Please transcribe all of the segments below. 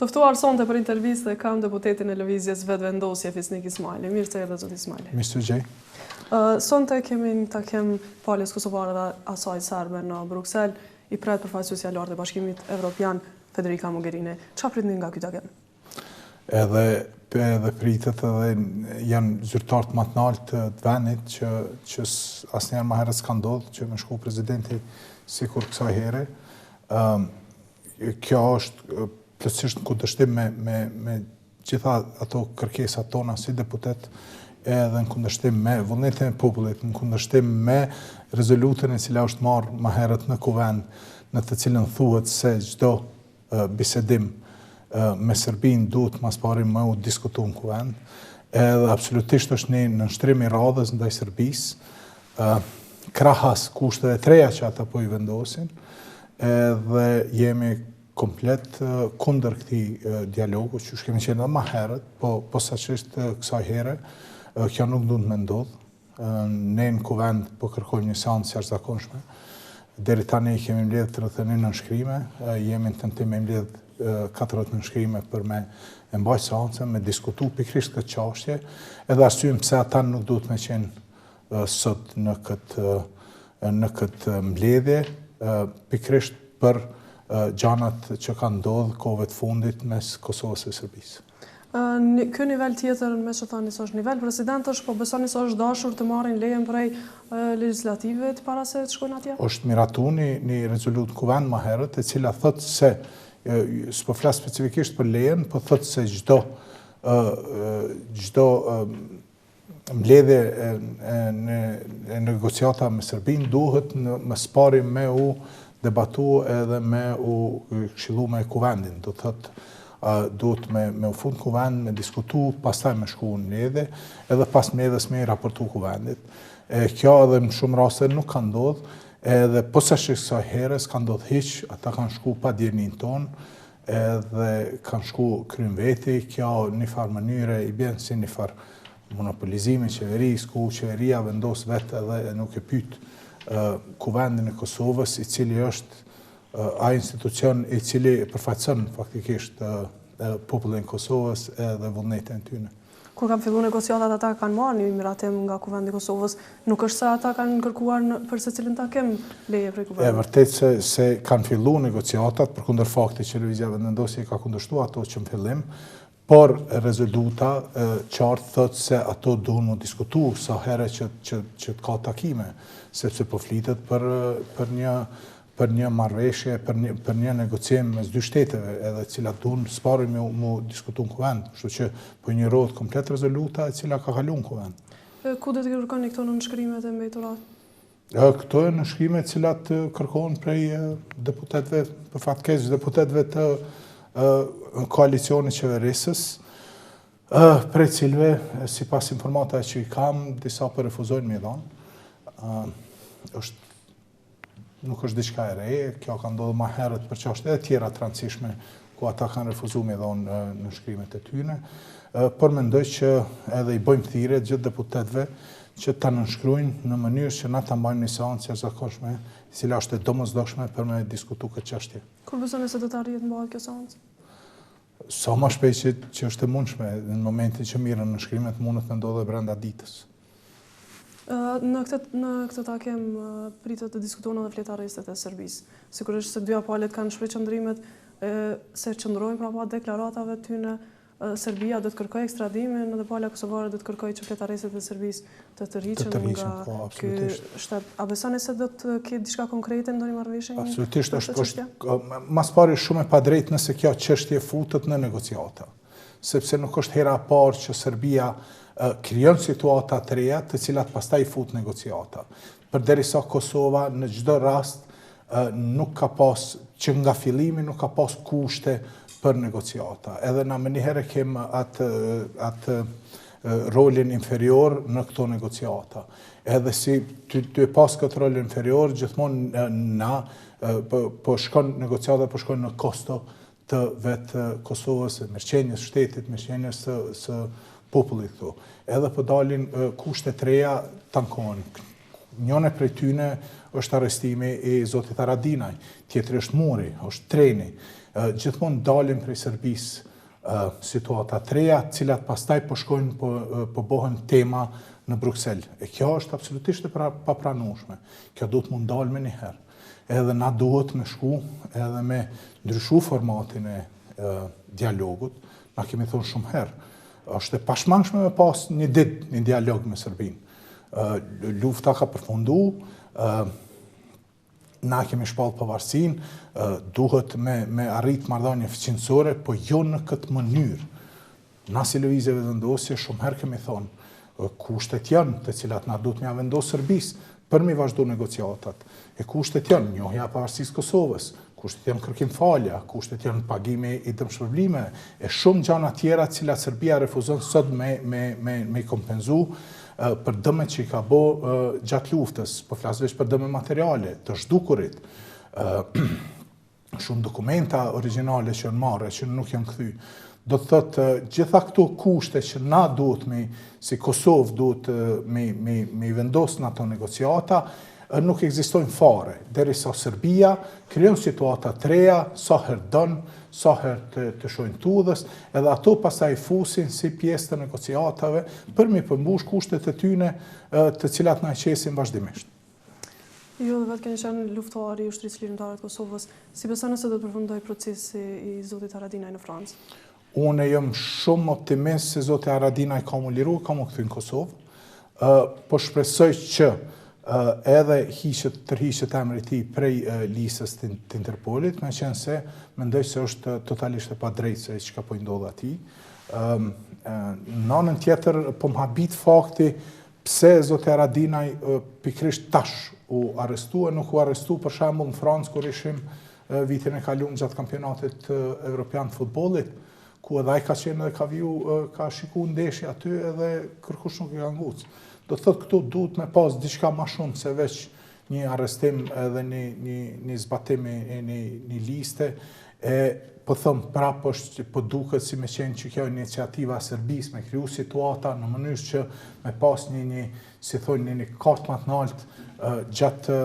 Të ftuar sonte për intervistë kam deputetin e lëvizjes Vetëvendosje Fisnik Ismaili. Mirë se erdhe zot Ismaili. Mirë se gjej. Sonte kemi një takim palës kosovare dhe asaj serbe në Bruksel, i pret përfaqësuesja e lartë e Bashkimit Evropian Federica Mogherini. Çfarë pritni nga ky takim? Edhe pritet edhe janë zyrtarët më të lartë të vendit që asnjëherë më herët s'ka ndodhur që më shku presidenti sikur kësaj here. Kjo është plotësisht në kundërshtim me gjitha ato kërkesat tona si deputet, edhe në kundërshtim me vullnetin e popullit, në kundërshtim me rezolutën e cila është marrë më herët në kuvend, në të cilën thuhet se çdo bisedim me Serbinë duhet mas pari më u diskutu në kuvend, edhe absolutisht është një nënshtrim i radhës ndaj Serbisë, krahas kushteve të reja që ata po i vendosin, edhe jemi komplet kundër këtij dialogu, që kemi qenë edhe më herët, po posaçërisht kësaj here, kjo nuk duhet me ndodhë. Ne në kuvend po kërkojmë një seancë jashtëzakonshme. Deri tani kemi mbledh 31 nënshkrime, jemi në tentim me mbledh 40 nënshkrime për me mbajtë seancën, me diskutu pikërisht këtë çështje, edhe arsyeën pse ata nuk duhet me qenë sot në këtë mbledhje, pikërisht për gjanat që kanë ndodhur kohëve të fundit mes Kosovës e Serbisë. Ky nivel tjetër, me që thani se është nivel presidentësh, po besoni se është dashur të marrin lejen prej legislativit para se të shkojnë atje? Është miratuar një rezolutë kuvend më herët, e cila thotë se, s'po flas specifikisht për lejen, po thotë se çdo mbledhje e negociata me Serbinë duhet më së pari me u debatu edhe me u këshillu me kuvendin. Do thotë duhet me u fund kuvend, me diskutu, pastaj me shku në mbledhje, edhe pas mbledhjes me i raportu kuvendit. Kjo edhe në shumë raste nuk ka ndodhur, edhe posaçërisht kësaj here s'ka ndodhur hiç, ata kanë shku pa djernin ton, edhe kanë shku kryen veti, kjo në një farë mënyre i bën si një farë monopolizimi i qeverisë, ku qeveria vendos vetë edhe nuk e pyet kuvendin e Kosovës, i cili është ai institucion i cili përfaqëson faktikisht popullin e Kosovës edhe vullnetin e tyre. Kur kanë filluar negociatat, ata kanë marrë një miratim nga kuvendi i Kosovës, nuk është se ata kanë kërkuar për secilin takim leje prej kuvendit. Vërtet se kanë filluar negociatat, përkundër faktit që Lëvizja Vetëvendosje ka kundërshtuar ato që në fillim, por rezoluta qartë thotë se ato duhen mu diskutu sa herë që ka takime, sepse po flitet për një marrëveshje, për një negociim mes dy shteteve, edhe cilat duhen së pari mu diskutu në kuvend, kështu që po injorohet komplet rezoluta e cila ka kaluar në kuvend. Ku do të kërkoni këto nënshkrimet e mbeturatë? Këto e nënshkrimet cilat kërkohen prej deputetëve, për fatkeq deputetëve të koalicionit qeverisës, prej cilve, sipas informata që i kam, disa po refuzojnë me dhënë. Nuk është diçka e re, kjo ka ndodhur më herët për çështje të tjera të rëndësishme ku ata kanë refuzuar me dhënë nënshkrimet e tyre, por mendoj që edhe i bëjmë thirrje gjithë deputetëve që ta nënshkruajnë në mënyrë që na ta mbajmë një seancë jashtëzakonshme, e cila është e domosdoshme për me diskutu këtë çështje. Kur besoni se do të arrihet mbahet kjo seancë? Sa më shpejt që është e mundshme, në momentin që mirën nënshkrimet mundet të ndodhe brenda ditës. Në këtë takim pritet të diskutohen edhe fletarësit e Serbisë. Sigurisht se dy palët kanë shprehur qëndrimet se qëndrojnë prapa deklaratave të tyre. Serbia do të kërkojë ekstradimin dhe pala kosovare do të kërkojë që fletarësit e Serbisë të tërhiqen nga ky shtet. A besoni se do të ketë diçka konkrete ndonjë marrëveshje? Absolutisht është mas pari shumë e padrejtë nëse kjo çështje futet në negociata, sepse nuk është hera e parë që Serbia krijon situata të reja të cilat pastaj fut negociata. Përderisa Kosova në çdo rast nuk ka pas, që nga fillimi nuk ka pas kushte për negociata. Edhe na më njëherë kem atë rolin inferior në këto negociata. Edhe si ty pas këtë rolin inferior, gjithmonë po shkon negociata, po shkon në kosto të vetë Kosovës, mirëqenies shtetit, mirëqenies së popullit këtu. Edhe po dalin kushte të reja tankohen. Njëne prej tyne është arrestimi i zotit Haradinaj, tjetër është Muri, është Treni. Gjithmonë dalin prej Serbisë situata treja, cilat pastaj po shkojnë po bëhen tema në Bruxelles. E kjo është absolutisht e papranueshme. Kjo duhet mund dalë me njëherë. Edhe na duhet me shku, edhe me ndryshu formatin e dialogut. Na kemi thonë shumë herë. Është e pashmangshme me pas një ditë një dialog me Serbinë. Lufta ka përfundu, na kemi shpallë pavarësinë, duhet me arrit marrëdhënie fuqinësore, po jo në këtë mënyrë. Na si lëvizje vendosje shumë herë kemi thonë, kushtet janë të cilat na duhet m'ia vendos Serbisë për mi vazhdu negociatat. E kushtet janë njohja e pavarësisë Kosovës, kushtet janë kërkim falja, kushtet janë pagimi i dëmshpërblime, e shumë gjëra tjera të cilat Serbia refuzon sot me kompenzu për dëmet që i ka bo gjatë luftës, po flas veç për dëme materiale, të zhdukurit, shumë dokumenta origjinale që janë marrë, që nuk janë kthy. Do të thotë gjitha këto kushte që na duhet si Kosovë duhet me vendos në ato negociata, nuk ekzistojnë fare, derisa Serbia krijon situata treja, sa herë don, sa herë të shojnë tudhës, edhe ato pastaj fusin si pjesë të negociatave për mi përmbush kushtet e tyne të cilat na qesin vazhdimisht. Jo, dhe vetë keni qenë luftari i ushtrisë lirimtare të Kosovës. Si besoni se do të përfundojë procesi i zotit Haradinaj në Francë? Unë jam shumë optimist se zoti Haradinaj ka mu liru, ka mu kthy në Kosovë, po shpresoj që edhe tërhiqet emri i tij prej listës të Interpolit, me qenë se mendoj se është totalisht e padrejtë se çka po i ndodh atij. Në anën tjetër po më habit fakti pse zoti Haradinaj pikrisht tash u arrestua, nuk u arrestu për shembull në Francë kur ishim vitin e kaluar gjatë kampionatit evropian të futbollit, ku edhe ai ka qenë dhe ka viju, ka shiku ndeshje aty edhe kërkush nuk i ka nguc. Do të thotë këtu duhet me pas diçka më shumë se veç një arrestim edhe një zbatim i një liste. Po thëmë prapë është po duket si me qenë që kjo iniciativa e Serbisë me kriju situata në mënyrë që me pas një kartë më të lartë gjatë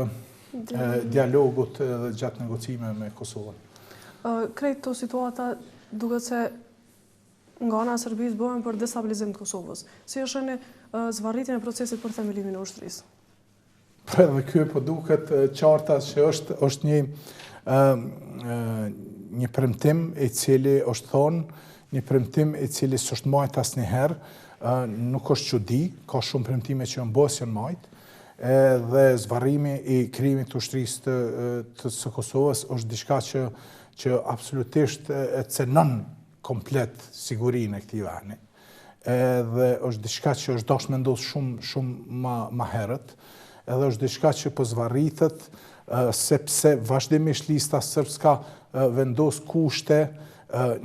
dialogut dhe gjatë negocime me Kosovën. Krejt të situata duket se nga ana e Serbisë bëhen për destabilizim të Kosovës. Si është në zvarritjen e procesit për themelimin e ushtrisë? Edhe ky po duket qarta që është një premtim i cili është thonë, një premtim i cili s'është majt asnjëherë, nuk është çudi, ka shumë premtime që janë bos janë majt, dhe zvarrimi i krijimit të ushtrisë të Kosovës është diçka që absolutisht e cenon komplet sigurinë e këtij vendi. Edhe është diçka që është dashur me ndodh shumë më herët, edhe është diçka që po zvarritet sepse vazhdimisht lista sërbska vendos kushte,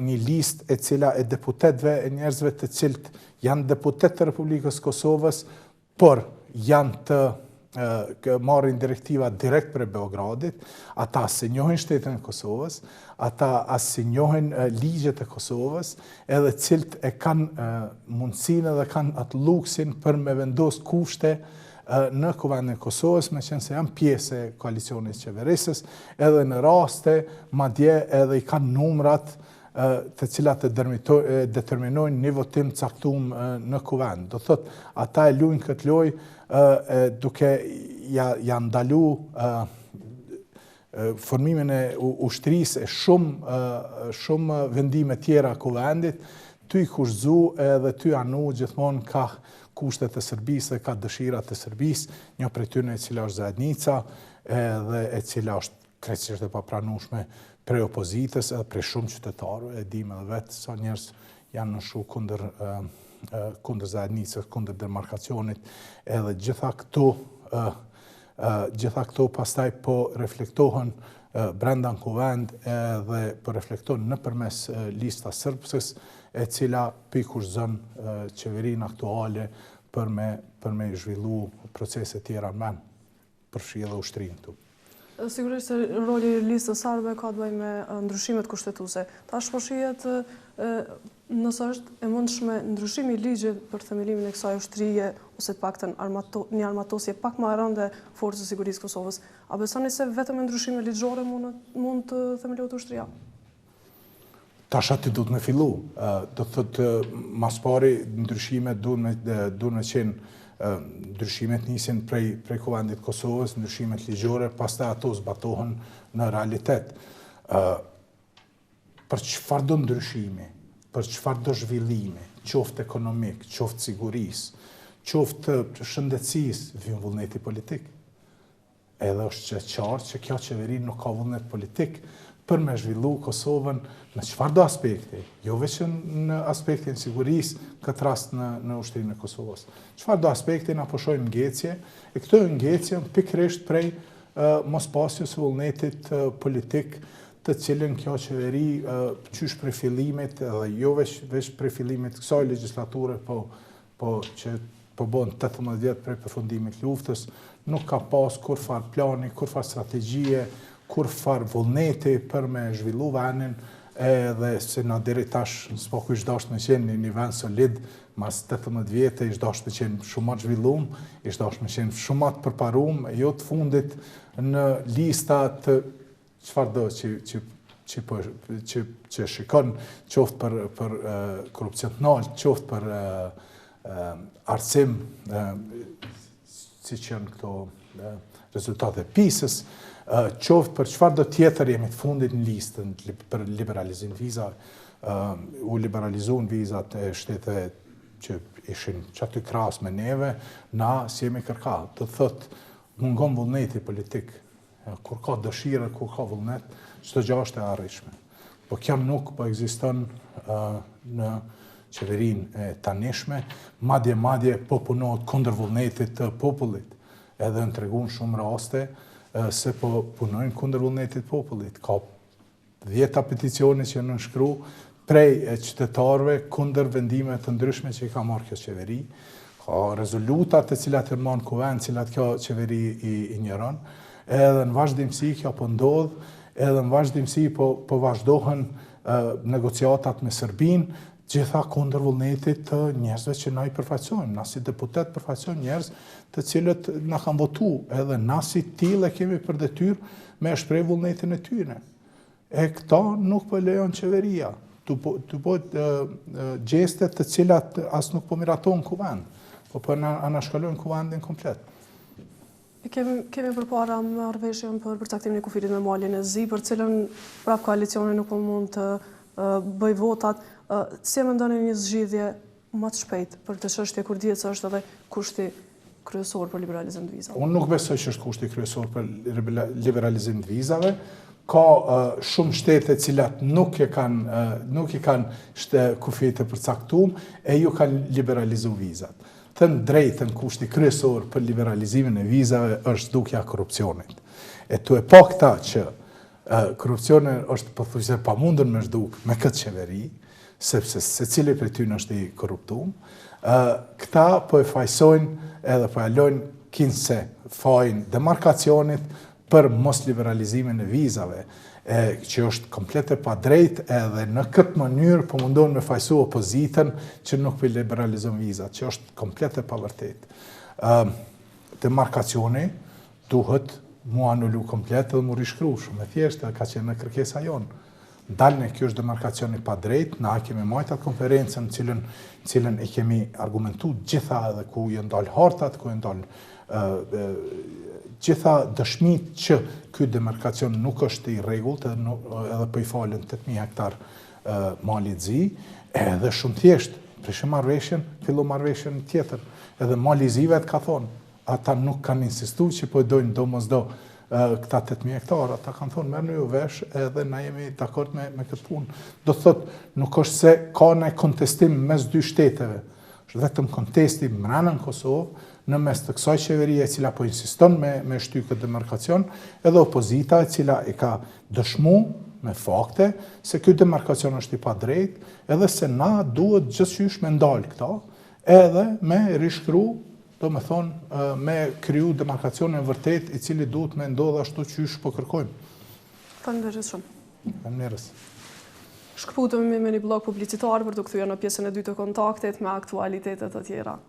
një listë e cila e deputetëve e njerëzve të cilët janë deputet të Republikës Kosovës, por janë të marrin direktiva direkt për Beogradit, ata as e njohin shtetin e Kosovës, ata as e njohin ligjet e Kosovës, edhe cilët e kanë mundësinë dhe kanë atë luksin për me vendos kushte në Kuvendin e Kosovës, me qenë se janë pjesë e koalicionit qeverisës, edhe në raste, madje edhe i kanë numrat të cilat e determinojnë një votim caktuar në Kuvend. Do thotë, ata e luajnë këtë lojë duke ja ndalu formimin e ushtrisë e shumë vendime tjera Kuvendit, ty i kushzu edhe ty anu gjithmonë ka kushtet e Serbisë dhe ka dëshirat e Serbisë, një prej tyre e cila është Zajednica edhe e cila është krejtësisht e papranueshme prej opozitës edhe prej shumë qytetarëve, e dim edhe vetë sa njerëz janë në shu kundër Zajednicës, kundër demarkacionit, edhe gjitha këto pastaj po reflektohen brenda në Kuvend edhe po reflektohen nëpërmes listas sërbsës, e cila pikushzon qeverinë aktuale për me zhvillu procese tjera men, përfshi edhe ushtrinë këtu. Sigurisht se roli i listës sarbe ka të bëjë me ndryshimet kushtetuese. Tash po shihet Nëse është e mundshme ndryshimi i ligjit për themelimin e kësaj ushtrie ose të paktën një armatosje pak më e rënde Forcës së Sigurisë Kosovës, a besoni se vetëm me ndryshime ligjore mund të themelohet ushtria? Tash aty duhet me fillu. Do thotë mas pari ndryshimet duhen me qenë ndryshimet nisin prej Kuvendit Kosovës, ndryshimet ligjore, pastaj ato zbatohen në realitet. Për çfarë do ndryshimi, për çfarë do zhvillimi, qoftë ekonomik, qoftë sigurisë, qoftë shëndetësisë, vjen vullneti politik. Edhe është qartë që kjo qeveri nuk ka vullnet politik për me zhvillu Kosovën në çfarë do aspekti, jo vetëm në aspektin sigurisë, këtë rast në ushtrinë e Kosovës. Çfarë do aspekti na pushojnë ngecje, e këto ngecje pikërisht prej mospasjes së vullnetit politik, të cilën kjo qeveri qysh prej fillimit, edhe jo veç prej fillimit kësaj legjislature, po që po bën 18 vjet prej përfundimit luftës, nuk ka pas kur far plani, kur far strategjie, kur far vullneti për me zhvillu vendin, edhe se na deri tash s'po ku ish dashur me qenë një vend solid, mas 18 vjetë ish dashur me qenë shumë më zhvillum, ish dashur me qenë shumë më të përparum, jo të fundit në lista të çfarë do që shikon, qoftë për korrupsion të lartë, qoftë për arsim, siç janë këto rezultate PISA-s, qoftë për çfarë do tjetër jemi të fundit në listën për liberalizim vizave, u liberalizuan vizat e shteteve që ishin aty krahas me neve, na si jemi kërkallë. Do thotë mungon vullneti politik. Kur ka dëshirë, kur ka vullnet, çdo gjë është e arritshme. Po kjo nuk po ekziston në qeverinë e tanishme, madje po punohet kundër vullnetit të popullit. Edhe në treguar shumë raste se po punojnë kundër vullnetit të popullit. Ka 10 peticione që janë nënshkru prej qytetarëve kundër vendime të ndryshme që i ka marrë kjo qeveri. Ka rezolutat të cilat e marrën kuvend, cilat kjo qeveri i injoron. Edhe në vazhdimsi kjo po ndodh, edhe në vazhdimsi po vazhdohen negociatat me Serbinë, gjitha kundër vullnetit të njerëzve që na i përfaqësojmë. Na si deputet përfaqësojmë njerëz të cilët na kanë votu, edhe na si tillë kemi për detyrë me shpreh vullnetin e tyre. E këta nuk po lejon qeveria. Tu po gjeste të cilat as nuk po miratojnë kuvend, po anashkalojnë kuvendin komplet. Kemi përpara marrëveshjen për përcaktimin e kufirit me malin e zi, për cilën prap koalicioni nuk mund të bëj votat. Si e mendoni një zgjidhje më të shpejtë për këtë çështje kur dihet se është edhe kushti kryesor për liberalizim të vizave? Unë nuk besoj që është kushti kryesor për liberalizim të vizave. Ka shumë shtete cilat nuk i kanë kufit e përcaktuar e ju kanë liberalizuar vizat. Të drejtën kushti kryesor për liberalizimin e vizave është zhdukja e korrupsionit. E tu e pa këta që korrupsioni është pothuajse pamundur me zhduk me këtë qeveri, sepse secili prej tyre është i korruptuar. Këta po e fajsojnë edhe po e lojnë kinse fajin demarkacionit për mos liberalizimin e vizave, që është komplet e padrejt edhe në këtë mënyrë po mundon me fajsu opozitën që nuk po liberalizon vizat, që është komplet e pavërtet. Demarkacioni duhet mu anullu komplet dhe mu rishkru shumë e thjeshtë, ka qenë në kërkesa jonë. Dalën e kjo është demarkacioni pa drejt, na kemi majtë atë konferencën cilën e kemi argumentu gjitha edhe ku jë ndalë hartat, ku jë ndalë gjitha dëshmit që ky demarkacion nuk është i rregullt edhe po i falen 8.000 hektar mali zi, edhe shumë thjesht, prishë marrëveshjen, fillu marrëveshjen tjetër, edhe mali zive ka thonë, ata nuk kanë insistu që po dojnë do mos do këta 8.000 hektar, ata kanë thonë merrni ju vesh edhe na jemi dakord me këtë punë. Do thotë nuk është se ka ndonjë kontestim mes dy shteteve, është vetëm kontesti brenda në Kosovë, në mes të kësaj qeverie e cila po insiston me shty këtë demarkacion, edhe opozita e cila e ka dëshmu me fakte se ky demarkacion është i padrejt, edhe se na duhet gjithçysh me ndalë këta, edhe me rishkru, do me thonë, me kriju demarkacionin vërtet i cili duhet me ndodhë ashtu qysh po kërkojmë. Faleminderit shumë. Faleminderit. shkëputemi me një blog publicitar për të kthyer në pjesën e dytë të kontaktit me aktualitetet të tjera.